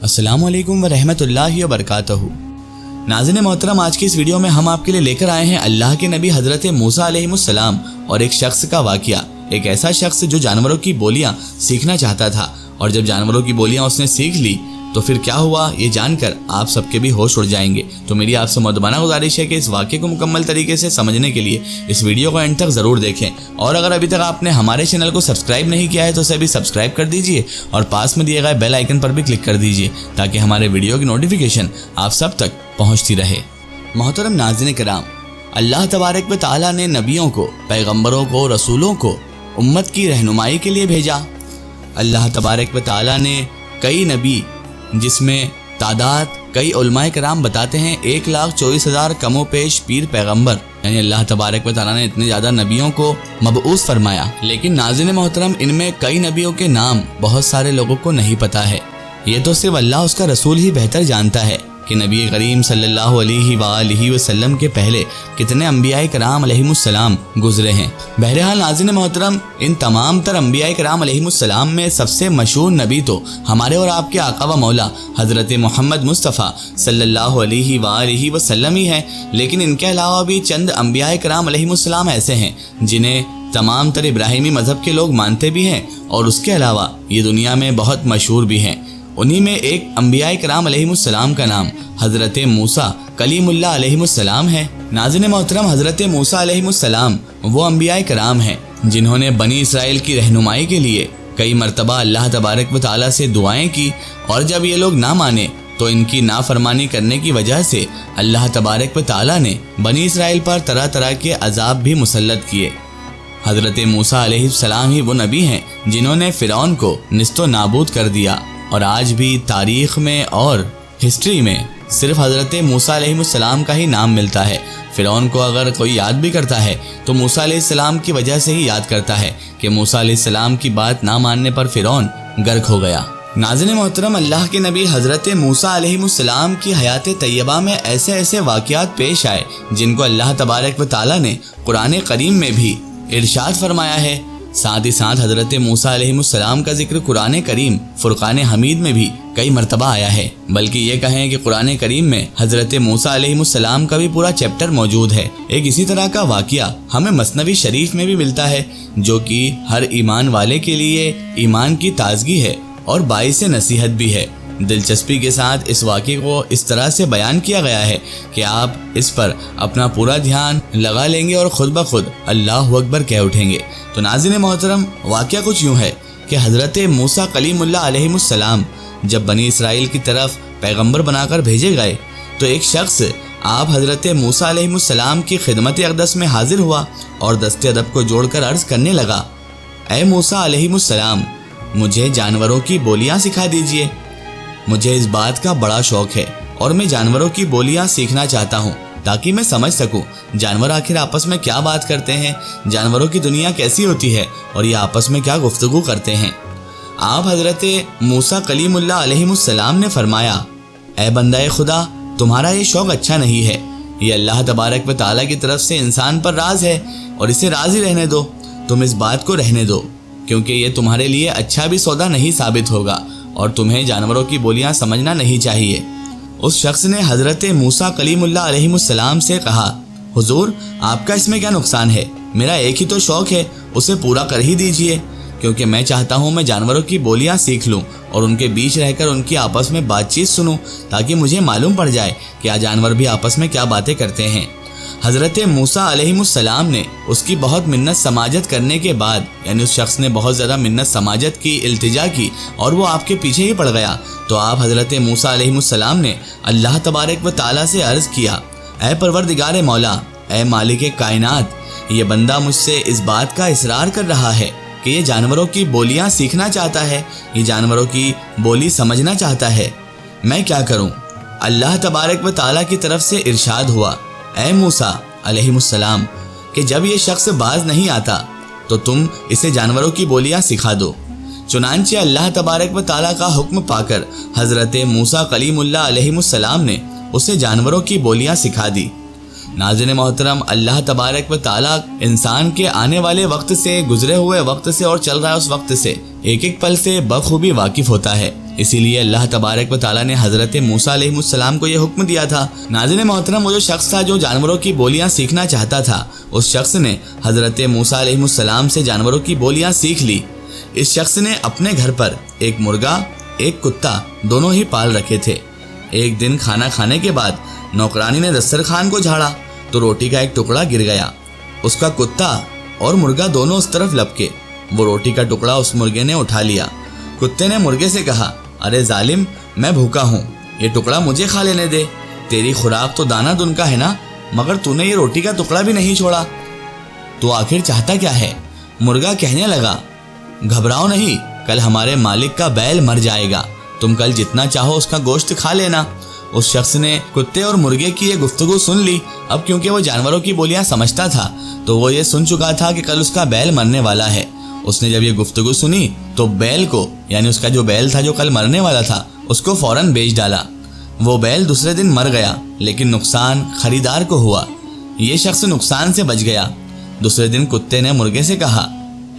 अस्सलाम वालेकुम व रहमतुल्लाहि व बरकातहू। नाज़रीन मोहतरम, आज की इस वीडियो में हम आपके लिए लेकर आए हैं अल्लाह के नबी हज़रत मूसा अलैहिस्सलाम और एक शख्स का वाक़या। एक ऐसा शख्स जो जानवरों की बोलियां सीखना चाहता था, और जब जानवरों की बोलियां उसने सीख ली तो फिर क्या हुआ, ये जानकर आप सबके भी होश उड़ जाएंगे। तो मेरी आपसे मुअद्दबाना गुजारिश है कि इस वाक़े को मुकम्मल तरीके से समझने के लिए इस वीडियो को एंड तक ज़रूर देखें, और अगर अभी तक आपने हमारे चैनल को सब्सक्राइब नहीं किया है तो उसे भी सब्सक्राइब कर दीजिए और पास में दिए गए बेल आइकन पर भी क्लिक कर दीजिए ताकि हमारे वीडियो की नोटिफिकेशन आप सब तक पहुँचती रहे। मोहतरम नाज़रीन किराम, अल्लाह तबारक व तआला ने नबियों को, पैगम्बरों को, रसूलों को उम्मत की रहनुमाई के लिए भेजा। अल्लाह तबारक व तआला ने कई नबी, जिसमें तादाद कई उलमाए कराम बताते हैं 1,24,000 कमो पेश पीर पैगम्बर, यानी अल्लाह तबारक व तआला ने इतने ज़्यादा नबियों को मबऊस फरमाया। लेकिन नाज़रीन मोहतरम, इनमें कई नबियों के नाम बहुत सारे लोगों को नहीं पता है। ये तो सिर्फ अल्लाह उसका रसूल ही बेहतर जानता है कि नबी करीम सल्लल्लाहु अलैहि वसल्लम के पहले कितने अंबियाए कराम अलैहिमुस्सलाम गुजरे हैं। बहरहाल नाज़रीन मोहतरम, इन तमाम तर अंबियाए कराम अलैहिमुस्सलाम में सबसे मशहूर नबी तो हमारे और आपके आका व मौला हज़रत मोहम्मद मुस्तफ़ा सल्लल्लाहु अलैहि वसल्लम ही हैं। लेकिन इनके अलावा भी चंद अंबियाए कराम अलैहिमुस्सलाम ऐसे हैं जिन्हें तमाम तर इब्राहिमी मज़हब के लोग मानते भी हैं, और उसके अलावा ये दुनिया में बहुत मशहूर भी हैं। उन्हीं में एक अंबियाए कराम अलैहिमुस्सलाम का नाम हज़रत मूसा कलीमुल्लाह अलैहिमुस्सलाम है। नाज़रीन मोहतरम, हज़रत मूसा अलैहिमुस्सलाम वो अंबियाए कराम हैं जिन्होंने बनी इसराइल की रहनुमाई के लिए कई मरतबा अल्लाह तबारक व तआला से दुआएं की, और जब ये लोग ना माने तो इनकी नाफरमानी करने की वजह से अल्लाह तबारक व तआला ने बनी इसराइल पर तरह तरह के अजाब भी मुसल्लत किए। हज़रत मूसा अलैहिस्सलाम ही वो नबी हैं जिन्होंने फ़िरौन को निस्तो नाबूद कर दिया, और आज भी तारीख़ में और हिस्ट्री में सिर्फ हज़रत मूसा अलैहिस्सलाम का ही नाम मिलता है। फ़िरौन को अगर कोई याद भी करता है तो मूसा अलैहिस्सलाम की वजह से ही याद करता है कि मूसा अलैहिस्सलाम की बात ना मानने पर फ़िरौन गर्क हो गया। नाज़रीन मोहतरम, अल्लाह के नबी हज़रत मूसा अलैहिस्सलाम की हयात तैयबा में ऐसे ऐसे वाक़यात पेश आए जिनको अल्लाह तबारक व तआला ने कुरान करीम में भी इरशाद फरमाया है। साथ ही साथ हज़रत मूसा अलैहिस्सलाम का जिक्र कुरान करीम फुरक़ान हमीद में भी कई मरतबा आया है। बल्कि ये कहें कि कुरान करीम में हज़रत मूसा अलैहिस्सलाम का भी पूरा चैप्टर मौजूद है। एक इसी तरह का वाक़या हमें मसनवी शरीफ में भी मिलता है, जो कि हर ईमान वाले के लिए ईमान की ताज़गी है और बाइस नसीहत भी है। दिलचस्पी के साथ इस वाक़े को इस तरह से बयान किया गया है कि आप इस पर अपना पूरा ध्यान लगा लेंगे और ख़ुद ब खुद अल्लाहु अकबर कह उठेंगे। तो नाज़रीन मोहतरम, वाक़या कुछ यूँ है कि हज़रत मूसा कलीमुल्लाह अलैहिमुस्सलाम जब बनी इसराइल की तरफ पैगम्बर बनाकर भेजे गए तो एक शख्स आप हज़रत मूसा अलैहिमुस्सलाम की खिदमत अक़दस में हाजिर हुआ और दस्ते अदब को जोड़कर अर्ज़ करने लगा, ऐ मूसा अलैहिमुस्सलाम, मुझे जानवरों की बोलियाँ सिखा दीजिए। मुझे इस बात का बड़ा शौक़ है और मैं जानवरों की बोलियां सीखना चाहता हूं ताकि मैं समझ सकूं जानवर आखिर आपस में क्या बात करते हैं, जानवरों की दुनिया कैसी होती है और ये आपस में क्या गुफ्तगू करते हैं। आप हज़रत मूसा कलीमुल्लाह अलैहिमुस्सलाम ने फरमाया, ऐ बंदाए खुदा, तुम्हारा ये शौक़ अच्छा नहीं है। ये अल्लाह तबारक व तआला की तरफ से इंसान पर राज है और इसे राज ही रहने दो। तुम इस बात को रहने दो क्योंकि ये तुम्हारे लिए अच्छा भी सौदा नहीं साबित होगा और तुम्हें जानवरों की बोलियां समझना नहीं चाहिए। उस शख्स ने हज़रत मूसा कलीमुल्लाह अलैहिमुस्सलाम से कहा, हुजूर, आपका इसमें क्या नुकसान है? मेरा एक ही तो शौक़ है, उसे पूरा कर ही दीजिए, क्योंकि मैं चाहता हूँ मैं जानवरों की बोलियां सीख लूँ और उनके बीच रहकर उनकी आपस में बातचीत सुनूँ ताकि मुझे मालूम पड़ जाए कि जानवर भी आपस में क्या बातें करते हैं। हज़रत मूसा अलैहिमुस्सलाम ने उसकी बहुत मिन्नत समाजत करने के बाद, यानी उस शख्स ने बहुत ज़्यादा मिन्नत समाजत की, इल्तिजा की और वो आपके पीछे ही पड़ गया, तो आप हज़रत मूसा अलैहिमुस्सलाम ने अल्लाह तबारक व तआला से अर्ज़ किया, ऐ परवरदिगार मौला, ऐ मालिक कायनात, ये बंदा मुझसे इस बात का इसरार कर रहा है कि ये जानवरों की बोलियाँ सीखना चाहता है, ये जानवरों की बोली समझना चाहता है, मैं क्या करूँ? अल्लाह तबारक व तआला की तरफ से इरशाद हुआ, ऐ मूसा अलैहिमुस्सलाम, कि जब ये शख्स बाज नहीं आता तो तुम इसे जानवरों की बोलियां सिखा दो। चुनांचे अल्लाह तबारक व तआला का हुक्म पाकर हज़रत मूसा कलीमुल्लाह अलैहिमुस्सलाम ने उसे जानवरों की बोलियां सिखा दी। नाज़रीन मोहतरम, अल्लाह तबारक व तआला इंसान के आने वाले वक्त से, गुजरे हुए वक्त से और चल रहा है उस वक्त से एक एक पल से बखूबी वाकिफ़ होता है। اسی لیے اللہ تبارک و تعالیٰ نے حضرت موسیٰ علیہ السلام کو یہ حکم دیا تھا۔ ناظرین محترم، وہ جو شخص تھا جو جانوروں کی بولیاں سیکھنا چاہتا تھا، اس شخص نے حضرت موسیٰ علیہ السلام سے جانوروں کی بولیاں سیکھ لی۔ اس شخص نے اپنے گھر پر ایک مرغا، ایک کتا دونوں ہی پال رکھے تھے۔ ایک دن کھانا کھانے کے بعد نوکرانی نے دسترخوان کو جھاڑا تو روٹی کا ایک ٹکڑا گر گیا۔ اس کا کتا اور مرغا دونوں اس طرف لپکے۔ وہ روٹی کا ٹکڑا اس مرغے نے اٹھا لیا۔ کتے نے مرغے سے کہا، ارے ظالم، میں بھوکا ہوں، یہ ٹکڑا مجھے کھا لینے دے، تیری خوراک تو دانہ دن کا ہے نا، مگر تو نے یہ روٹی کا ٹکڑا بھی نہیں چھوڑا، تو آخر چاہتا کیا ہے؟ مرغا کہنے لگا، گھبراؤ نہیں، کل ہمارے مالک کا بیل مر جائے گا، تم کل جتنا چاہو اس کا گوشت کھا لینا۔ اس شخص نے کتے اور مرغے کی یہ گفتگو سن لی۔ اب کیونکہ وہ جانوروں کی بولیاں سمجھتا تھا تو وہ یہ سن چکا تھا کہ کل اس کا بیل مرنے والا ہے۔ اس نے جب یہ گفتگو سنی تو بیل کو، یعنی اس کا جو بیل تھا جو کل مرنے والا تھا، اس کو فوراً بیچ ڈالا۔ وہ بیل دوسرے دن مر گیا، لیکن نقصان خریدار کو ہوا۔ یہ شخص نقصان سے بچ گیا۔ دوسرے دن کتے نے مرغے سے کہا،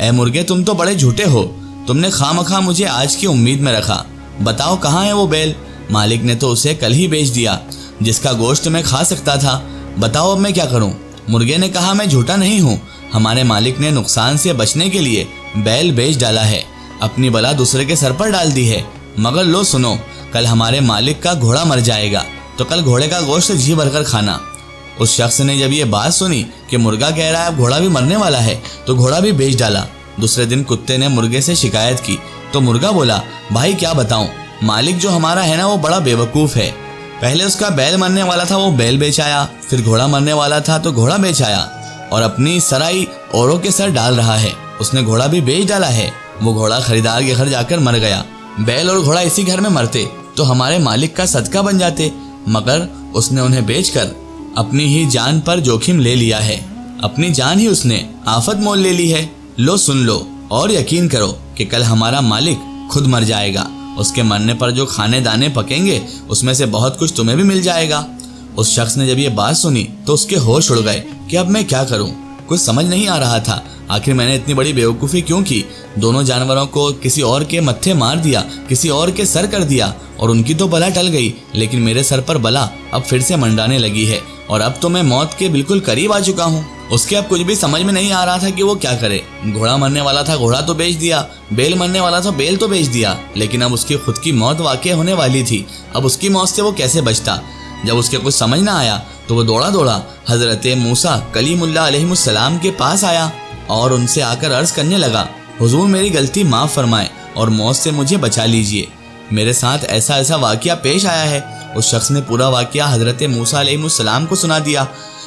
اے مرغے، تم تو بڑے جھوٹے ہو، تم نے خواہ مخواہ مجھے آج کی امید میں رکھا، بتاؤ کہاں ہے وہ بیل؟ مالک نے تو اسے کل ہی بیچ دیا جس کا گوشت میں کھا سکتا تھا، بتاؤ اب میں کیا کروں؟ مرغے نے کہا، میں جھوٹا نہیں ہوں، ہمارے مالک نے نقصان سے بچنے کے لیے بیل بیچ ڈالا ہے، اپنی بلا دوسرے کے سر پر ڈال دی ہے، مگر لو سنو، کل ہمارے مالک کا گھوڑا مر جائے گا تو کل گھوڑے کا گوشت جی بھر کر کھانا۔ اس شخص نے جب یہ بات سنی کہ مرغا کہہ رہا ہے اب گھوڑا بھی مرنے والا ہے تو گھوڑا بھی بیچ ڈالا۔ دوسرے دن کتے نے مرغے سے شکایت کی تو مرغا بولا، بھائی کیا بتاؤں، مالک جو ہمارا ہے نا وہ بڑا بے وقوف ہے، پہلے اس کا بیل مرنے والا تھا وہ بیل بیچ آیا، پھر گھوڑا مرنے والا تھا تو گھوڑا بیچ آیا، اور اپنی سرائی اوروں کے سر ڈال رہا ہے، اس نے گھوڑا بھی بیچ ڈالا ہے۔ وہ گھوڑا خریدار کے گھر جا کر مر گیا، بیل اور گھوڑا اسی گھر میں مرتے تو ہمارے مالک کا صدقہ بن جاتے، مگر اس نے انہیں بیچ کر اپنی ہی جان پر جوخم لے لیا ہے، اپنی جان ہی اس نے آفت مول لے لی ہے۔ لو سن لو اور یقین کرو کہ کل ہمارا مالک خود مر جائے گا، اس کے مرنے پر جو کھانے دانے پکیں گے اس میں سے بہت کچھ تمہیں بھی مل جائے گا۔ اس شخص نے جب یہ بات سنی تو اس کے ہوش اڑ گئے کہ اب میں کیا کروں، کچھ سمجھ نہیں آ رہا تھا، آخر میں نے اتنی بڑی بیوقوفی کیوں کی؟ دونوں جانوروں کو کسی اور کے متھے مار دیا، کسی اور کے سر کر دیا، اور ان کی تو بلا ٹل گئی، لیکن میرے سر پر بلا اب پھر سے منڈانے لگی ہے، اور اب تو میں موت کے بالکل قریب آ چکا ہوں۔ اس کے اب کچھ بھی سمجھ میں نہیں آ رہا تھا کہ وہ کیا کرے۔ گھوڑا مرنے والا تھا، گھوڑا تو بیچ دیا، بیل مرنے والا تھا، بیل تو بیچ دیا، لیکن اب اس کی خود کی موت واقع ہونے والی تھی، اب اس کی موت سے وہ کیسے بچتا؟ جب اس کے کچھ سمجھ نہ آیا تو وہ دوڑا دوڑا حضرت موسیٰ کلیم اللہ علیہ السلام کے پاس آیا اور ان سے آ کر عرض کرنے لگا، حضور میری غلطی معاف فرمائے اور موت سے مجھے بچا لیجئے، میرے ساتھ ایسا ایسا واقعہ پیش آیا ہے۔ اس شخص نے پورا واقعہ حضرت موسیٰ علیہ السلام کو سنا دیا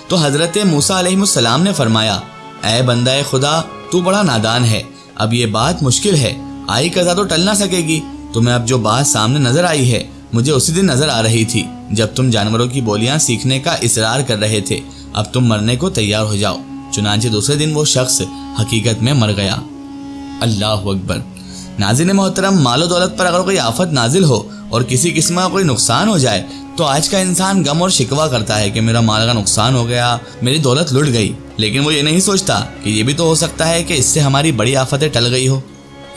تو حضرت موسیٰ علیہ السلام نے فرمایا، اے بندہ خدا، تو بڑا نادان ہے، اب یہ بات مشکل ہے، آئی قضا تو ٹل نہ سکے گی، تمہیں اب جو بات سامنے نظر آئی ہے مجھے اسی دن نظر آ رہی تھی جب تم جانوروں کی بولیاں سیکھنے کا اصرار کر رہے تھے، اب تم مرنے کو تیار ہو جاؤ۔ چنانچہ دوسرے دن وہ شخص حقیقت میں مر گیا۔ اللہ اکبر۔ ناظرین محترم، مال و دولت پر اگر کوئی آفت نازل ہو اور کسی قسم کا کوئی نقصان ہو جائے تو آج کا انسان غم اور شکوہ کرتا ہے کہ میرا مال کا نقصان ہو گیا، میری دولت لٹ گئی، لیکن وہ یہ نہیں سوچتا کہ یہ بھی تو ہو سکتا ہے کہ اس سے ہماری بڑی آفتیں ٹل گئی ہو۔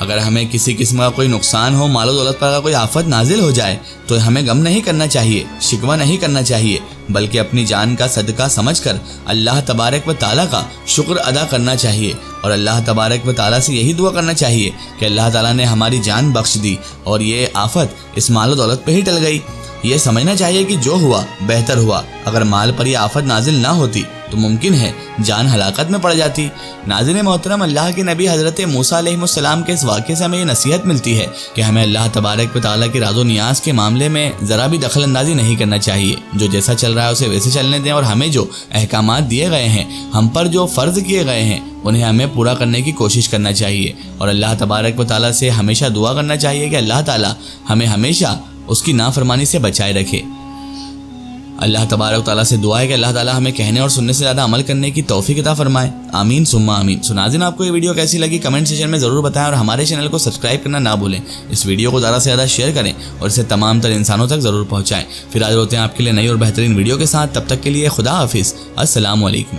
اگر ہمیں کسی قسم کا کوئی نقصان ہو، مال و دولت پر اگر کوئی آفت نازل ہو جائے تو ہمیں غم نہیں کرنا چاہیے، شکوہ نہیں کرنا چاہیے، بلکہ اپنی جان کا صدقہ سمجھ کر اللہ تبارک و تعالیٰ کا شکر ادا کرنا چاہیے، اور اللہ تبارک و تعالیٰ سے یہی دعا کرنا چاہیے کہ اللہ تعالیٰ نے ہماری جان بخش دی اور یہ آفت اس مال و دولت پہ ہی ٹل گئی۔ یہ سمجھنا چاہیے کہ جو ہوا بہتر ہوا، اگر مال پر یہ آفت نازل نہ ہوتی تو ممکن ہے جان ہلاکت میں پڑ جاتی۔ ناظرین محترم، اللہ کے نبی حضرت موسیٰ علیہ السلام کے اس واقعے سے ہمیں یہ نصیحت ملتی ہے کہ ہمیں اللہ تبارک و تعالیٰ کی راز و نیاز کے معاملے میں ذرا بھی دخل اندازی نہیں کرنا چاہیے، جو جیسا چل رہا ہے اسے ویسے چلنے دیں، اور ہمیں جو احکامات دیے گئے ہیں، ہم پر جو فرض کیے گئے ہیں، انہیں ہمیں پورا کرنے کی کوشش کرنا چاہیے، اور اللہ تبارک و تعالیٰ سے ہمیشہ دعا کرنا چاہیے کہ اللہ تعالیٰ ہمیں ہمیشہ اس کی نافرمانی سے بچائے رکھے۔ اللہ تبارک و تعالیٰ سے دعا ہے کہ اللہ تعالیٰ ہمیں کہنے اور سننے سے زیادہ عمل کرنے کی توفیق عطا فرمائے، آمین ثم آمین۔ ناظرین، آپ کو یہ ویڈیو کیسی لگی کمنٹ سیکشن میں ضرور بتائیں، اور ہمارے چینل کو سبسکرائب کرنا نہ بھولیں، اس ویڈیو کو زیادہ سے زیادہ شیئر کریں اور اسے تمام تر انسانوں تک ضرور پہنچائیں۔ پھر حاضر ہوتے ہیں آپ کے لیے نئی اور بہترین ویڈیو کے ساتھ، تب تک کے لیے خدا حافظ، السلام علیکم۔